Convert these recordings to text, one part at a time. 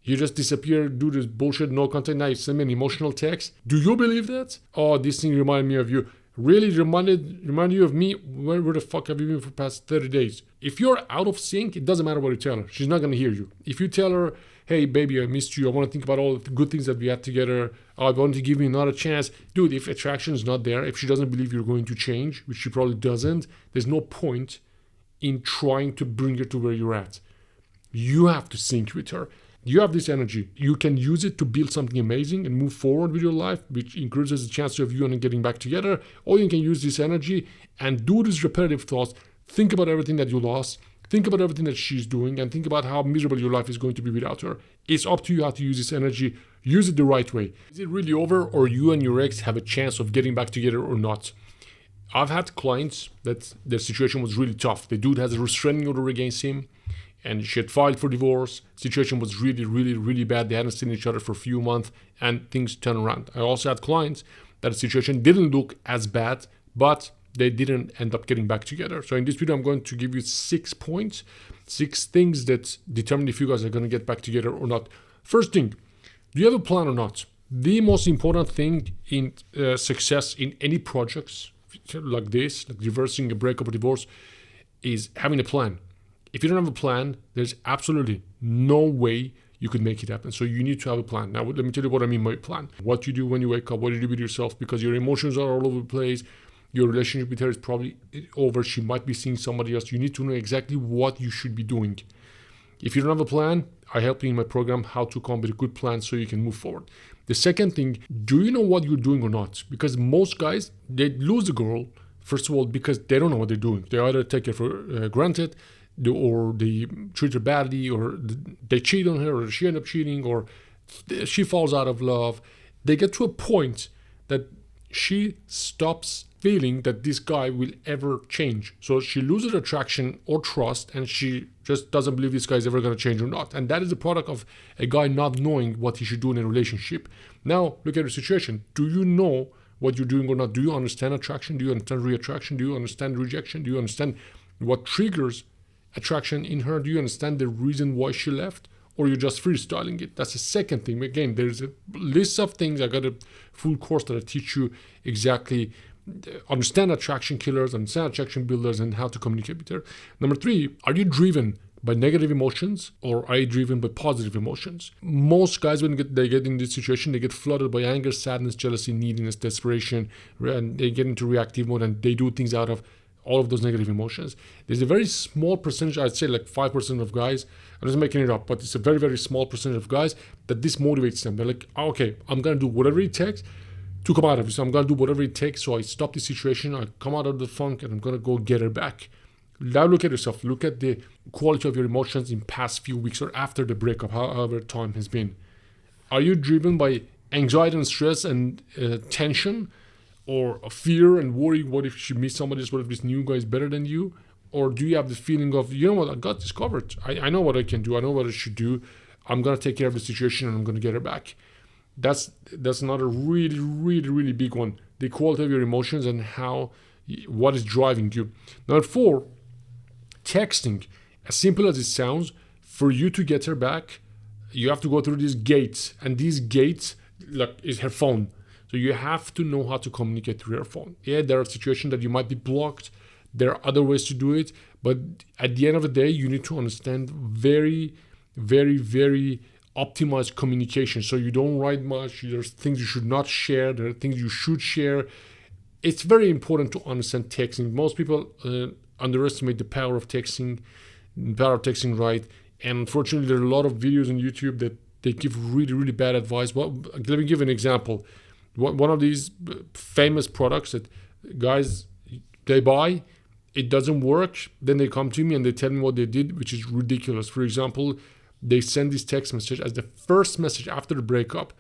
You just disappear, do this bullshit, no contact. Now you send me an emotional text. Do you believe that? Oh, this thing reminded me of you. Really remind you of me? Where the fuck have you been for the past 30 days? If you're out of sync, it doesn't matter what you tell her. She's not going to hear you. If you tell her, hey, baby, I missed you. I want to think about all the good things that we had together. I want to give you another chance. Dude, if attraction is not there, if she doesn't believe you're going to change, which she probably doesn't, there's no point in trying to bring her to where you're at. You have to sync with her. You have this energy. You can use it to build something amazing and move forward with your life, which increases the chance of you and getting back together. Or you can use this energy and do these repetitive thoughts. Think about everything that you lost. Think about everything that she's doing and think about how miserable your life is going to be without her. It's up to you how to use this energy. Use it the right way. Is it really over, or you and your ex have a chance of getting back together or not? I've had clients that their situation was really tough. The dude has a restraining order against him, and she had filed for divorce. Situation was really, really, really bad. They hadn't seen each other for a few months, and things turned around. I also had clients that the situation didn't look as bad, but they didn't end up getting back together. So in this video, I'm going to give you 6 points, 6 things that determine if you guys are going to get back together or not. First thing, do you have a plan or not? The most important thing in success in any projects like this, like reversing a breakup or divorce, is having a plan. If you don't have a plan, there's absolutely no way you could make it happen. So you need to have a plan. Now, let me tell you what I mean by plan. What you do when you wake up, what you do with yourself, because your emotions are all over the place. Your relationship with her is probably over. She might be seeing somebody else. You need to know exactly what you should be doing. If you don't have a plan, I help you in my program how to come up with a good plan so you can move forward. The second thing, do you know what you're doing or not? Because most guys, they lose the girl, first of all, because they don't know what they're doing. They either take it for granted, or they treat her badly, or they cheat on her, or she ends up cheating, or she falls out of love. They get to a point that she stops feeling that this guy will ever change. So she loses attraction or trust, and she just doesn't believe this guy is ever going to change or not. And that is the product of a guy not knowing what he should do in a relationship. Now, look at the situation. Do you know what you're doing or not? Do you understand attraction? Do you understand reattraction? Do you understand rejection? Do you understand what triggers attraction in her? Do you understand the reason why she left? Or you're just freestyling it? That's the second thing. Again, there's a list of things. I got a full course that I teach you exactly understand attraction killers, understand attraction builders, and how to communicate with her. Number 3, are you driven by negative emotions, or are you driven by positive emotions? Most guys, when they get in this situation, they get flooded by anger, sadness, jealousy, neediness, desperation, and they get into reactive mode, and they do things out of all of those negative emotions. There's a very small percentage, I'd say like 5% of guys, I'm just making it up, but it's a very, very small percentage of guys that this motivates them. They're like, oh, okay, I'm going to do whatever it takes to come out of it. So I'm going to do whatever it takes. So I stop the situation, I come out of the funk, and I'm going to go get her back. Now look at yourself. Look at the quality of your emotions in past few weeks or after the breakup, however time has been. Are you driven by anxiety and stress and tension, or fear and worry? What if she meets somebody else? What if this new guy is better than you? Or do you have the feeling of, you know what, I got this covered. I know what I can do. I know what I should do. I'm going to take care of the situation and I'm going to get her back. That's another really, really, really big one. The quality of your emotions and what is driving you. Number 4, texting. As simple as it sounds, for you to get her back, you have to go through these gates. And these gates is her phone. So you have to know how to communicate through her phone. Yeah, there are situations that you might be blocked. There are other ways to do it. But at the end of the day, you need to understand very, very, very optimized communication. So you don't write much. There's things you should not share. There are things you should share. It's very important to understand texting. Most people underestimate the power of texting, right? And unfortunately, there are a lot of videos on YouTube that they give really, really bad advice. Well, let me give an example. One of these famous products that guys, they buy, it doesn't work. Then they come to me and they tell me what they did, which is ridiculous. For example, they send this text message as the first message after the breakup.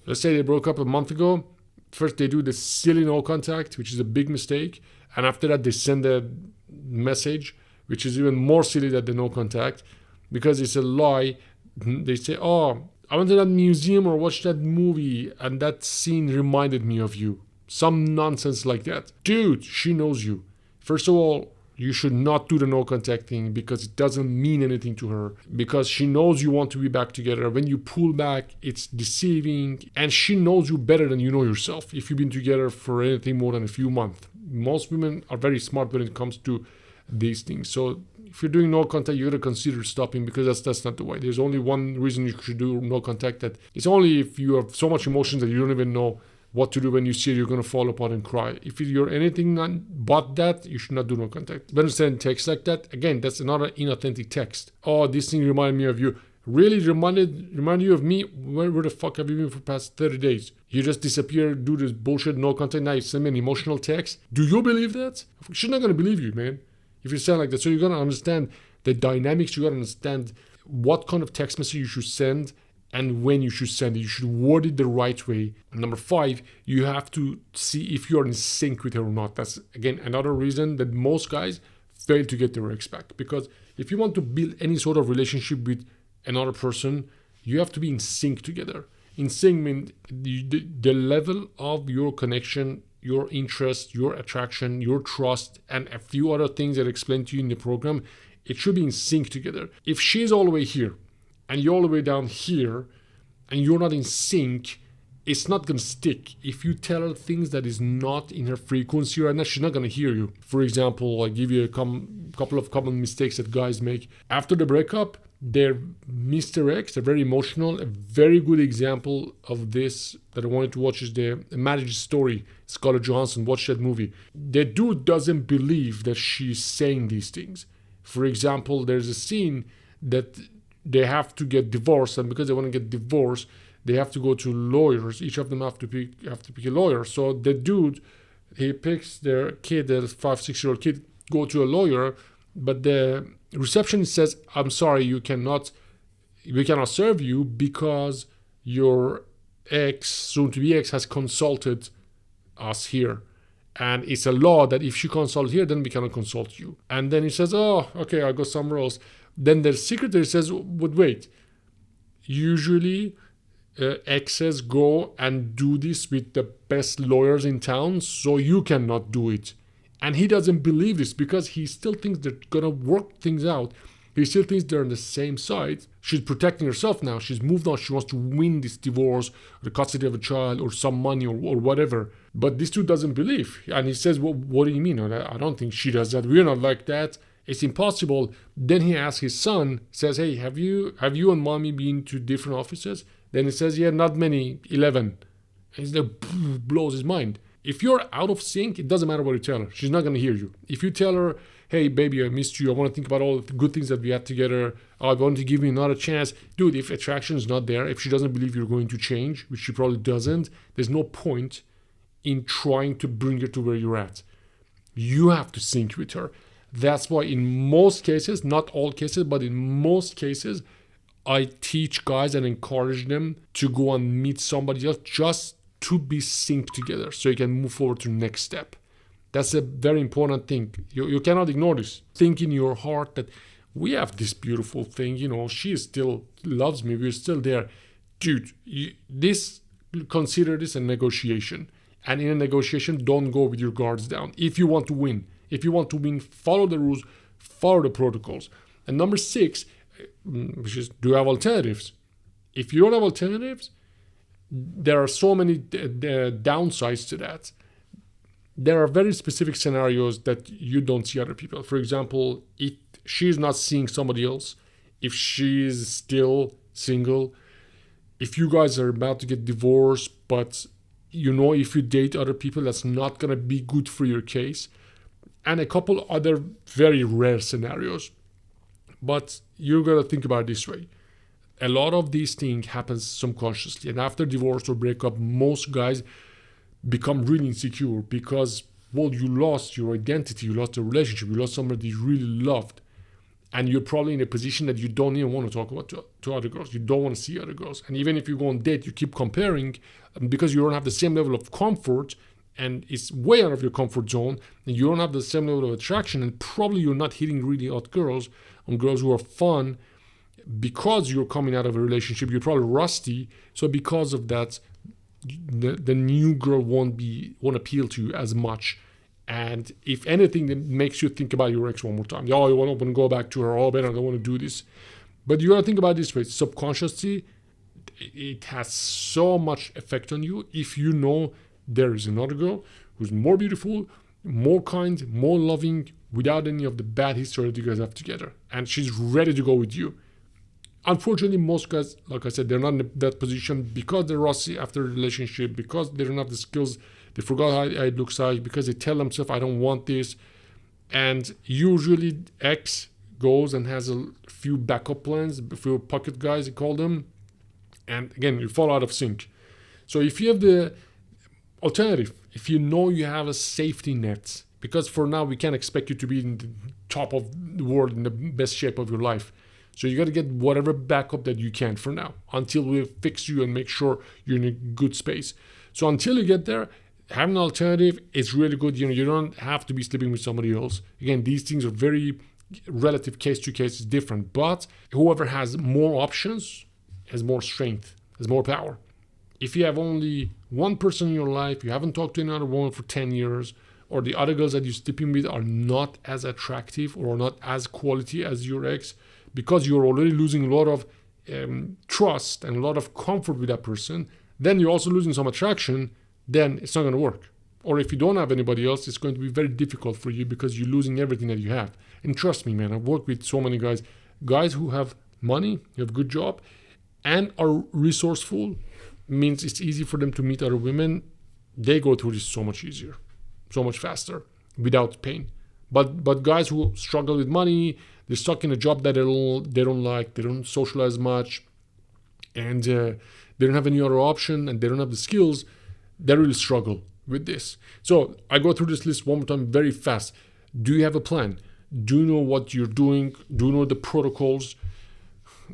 Let's say they broke up a month ago. First, they do the silly no contact, which is a big mistake. And after that, they send a message, which is even more silly than the no contact, because it's a lie. They say, oh, I went to that museum or watched that movie, and that scene reminded me of you. Some nonsense like that. Dude, she knows you. First of all, You should not do the no contact thing because it doesn't mean anything to her, because she knows you want to be back together. When you pull back, it's deceiving, and she knows you better than you know yourself if you've been together for anything more than a few months. Most women are very smart when it comes to these things. So if you're doing no contact, you gotta consider stopping, because that's not the way. There's only one reason you should do no contact. That it's only if you have so much emotions that you don't even know what to do when you see it, you're going to fall apart and cry. If you're anything but that, you should not do no contact. When you send text like that, again, that's another inauthentic text. Oh, this thing reminded me of you. Really remind you of me? Where the fuck have you been for the past 30 days? You just disappear, do this bullshit, no contact, now you send me an emotional text? Do you believe that? She's not going to believe you, man, if you sound like that. So you're going to understand the dynamics. You got to understand what kind of text message you should send and when you should send it. You should word it the right way. Number 5, you have to see if you're in sync with her or not. That's, again, another reason that most guys fail to get their ex back. Because if you want to build any sort of relationship with another person, you have to be in sync together. In sync means the level of your connection, your interest, your attraction, your trust, and a few other things that I explained to you in the program, it should be in sync together. If she's all the way here, and you're all the way down here, and you're not in sync, it's not going to stick. If you tell her things that is not in her frequency right now, she's not going to hear you. For example, I'll give you a couple of common mistakes that guys make. After the breakup, they're Mr. X, they're very emotional. A very good example of this that I wanted to watch is the Marriage Story. Scarlett Johansson, watch that movie. The dude doesn't believe that she's saying these things. For example, there's a scene that they have to get divorced, and because they want to get divorced, they have to go to lawyers. Each of them have to pick a lawyer. So the dude, he picks their kid, the 5-6-year-old kid, go to a lawyer, but the receptionist says, "I'm sorry, we cannot serve you because your ex, soon-to-be ex, has consulted us here. And it's a law that if she consults here, then we cannot consult you." And then he says, "Oh, okay, I'll go somewhere else." Then the secretary says, "But wait, usually exes go and do this with the best lawyers in town, so you cannot do it." And he doesn't believe this because he still thinks they're going to work things out. He still thinks they're on the same side. She's protecting herself now. She's moved on. She wants to win this divorce, or the custody of a child, or some money, or whatever. But this dude doesn't believe. And he says, "Well, what do you mean? I don't think she does that. We're not like that. It's impossible." Then he asks his son, says, "Hey, have you and mommy been to different offices?" Then he says, "Yeah, not many, 11. And he blows his mind. If you're out of sync, it doesn't matter what you tell her. She's not going to hear you. If you tell her, "Hey, baby, I missed you. I want to think about all the good things that we had together. I want to give you another chance." Dude, if attraction is not there, if she doesn't believe you're going to change, which she probably doesn't, there's no point in trying to bring her to where you're at. You have to sync with her. That's why in most cases, not all cases, but in most cases, I teach guys and encourage them to go and meet somebody else just to be synced together so you can move forward to the next step. That's a very important thing. You cannot ignore this. Think in your heart that we have this beautiful thing, she still loves me, we're still there. Dude, consider this a negotiation. And in a negotiation, don't go with your guards down. If you want to win, follow the rules, follow the protocols. And number 6, which is, do you have alternatives? If you don't have alternatives, there are so many downsides to that. There are very specific scenarios that you don't see other people. For example, if she's not seeing somebody else, if she's still single, if you guys are about to get divorced, but if you date other people, that's not going to be good for your case. And a couple other very rare scenarios. But you're going to think about it this way. A lot of these things happens subconsciously. And after divorce or breakup, most guys become really insecure because, you lost your identity, you lost a relationship, you lost somebody you really loved. And you're probably in a position that you don't even want to talk about to other girls. You don't want to see other girls. And even if you go on date, you keep comparing because you don't have the same level of comfort, and it's way out of your comfort zone, and you don't have the same level of attraction, and probably you're not hitting really hot girls on girls who are fun because you're coming out of a relationship. You're probably rusty. So because of that, the new girl won't appeal to you as much. And if anything, that makes you think about your ex one more time. Oh, you want to go back to her. Oh, man, I don't want to do this. But you got to think about it this way. Subconsciously, it has so much effect on you if you know there is another girl who's more beautiful, more kind, more loving, without any of the bad history that you guys have together. And she's ready to go with you. Unfortunately, most guys, like I said, they're not in that position because they're rusty after a relationship, because they don't have the skills, they forgot how it looks like, because they tell themselves, I don't want this. And usually X goes and has a few backup plans, a few pocket guys, you call them. And again, you fall out of sync. So if you have the alternative, if you know you have a safety net, because for now we can't expect you to be in the top of the world, in the best shape of your life. So you got to get whatever backup that you can for now until we fix you and make sure you're in a good space. So until you get there, having an alternative is really good. You don't have to be sleeping with somebody else. Again, these things are very relative, case to case is different. But whoever has more options has more strength, has more power. If you have only one person in your life, you haven't talked to another woman for 10 years, or the other girls that you're sleeping with are not as attractive or not as quality as your ex, because you're already losing a lot of trust and a lot of comfort with that person, then you're also losing some attraction, then it's not going to work. Or if you don't have anybody else, it's going to be very difficult for you because you're losing everything that you have. And trust me, man, I've worked with so many guys who have money, who have a good job, and are resourceful, means it's easy for them to meet other women. They go through this so much easier, so much faster, without pain. But guys who struggle with money, they're stuck in a job that they don't like, they don't socialize much, and they don't have any other option, and they don't have the skills, they really struggle with this. So I go through this list one more time very fast. Do you have a plan? Do you know what you're doing? Do you know the protocols?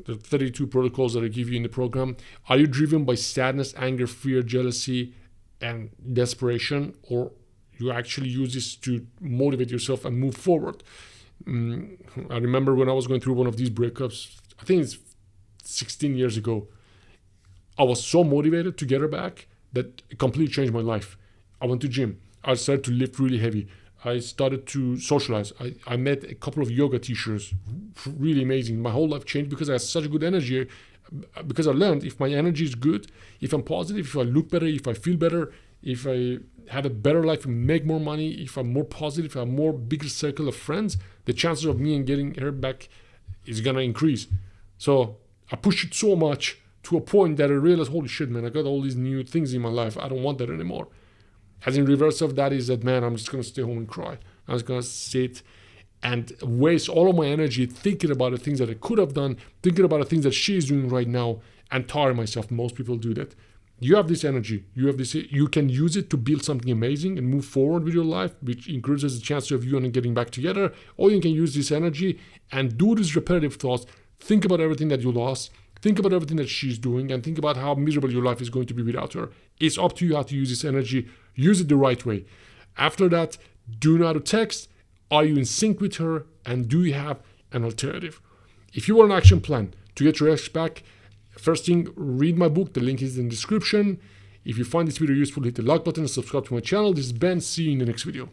The 32 protocols that I give you in the program. Are you driven by sadness, anger, fear, jealousy, and desperation, or you actually use this to motivate yourself and move forward? I remember when I was going through one of these breakups, I think it's 16 years ago, I was so motivated to get her back that it completely changed my life. I went to gym. I started to lift really heavy. I started to socialize. I met a couple of yoga teachers, really amazing. My whole life changed because I had such good energy, because I learned if my energy is good, if I'm positive, if I look better, if I feel better, if I have a better life and make more money, if I'm more positive, if I have more bigger circle of friends, the chances of me and getting her back is gonna increase. So I pushed it so much to a point that I realized, holy shit, man, I got all these new things in my life. I don't want that anymore. As in reverse of that is that, man, I'm just gonna stay home and cry. I'm just gonna sit and waste all of my energy thinking about the things that I could have done, thinking about the things that she is doing right now, and tire myself. Most people do that. You have this energy. You can use it to build something amazing and move forward with your life, which increases the chance of you and getting back together. Or you can use this energy and do these repetitive thoughts. Think about everything that you lost. Think about everything that she's doing, and think about how miserable your life is going to be without her. It's up to you how to use this energy. Use it the right way. After that, do you know how to text? Are you in sync with her? And do you have an alternative? If you want an action plan to get your ex back, first thing, read my book. The link is in the description. If you find this video useful, hit the like button and subscribe to my channel. This is Ben. See you in the next video.